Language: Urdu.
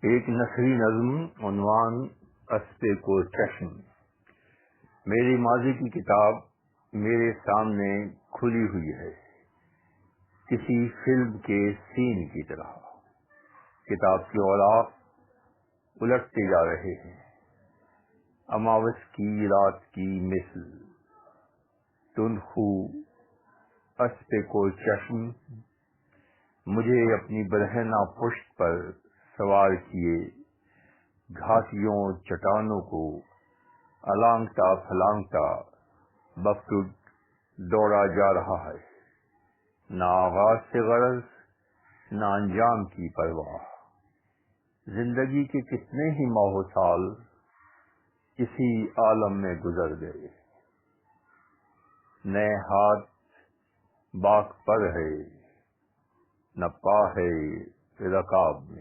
ایک نثری نظم عنوان اسپے کو چشم۔ میری ماضی کی کتاب میرے سامنے کھلی ہوئی ہے، کسی فلم کے سین کی طرح۔ کتاب کے اوراق الٹتے جا رہے ہیں، اماوس کی رات کی مثل۔ تنخو اسپے کو چشم مجھے اپنی برہنہ پشت پر سوار کیے گھاٹیوں چٹانوں کو الانگتا پھلانگتا وقت دوڑا جا رہا ہے، نہ آغاز سے غرض نہ انجام کی پرواہ۔ زندگی کے کتنے ہی ماہ و سال اسی عالم میں گزر گئے، نئے ہاتھ باغ پر ہے نہ پا ہے رکاب میں۔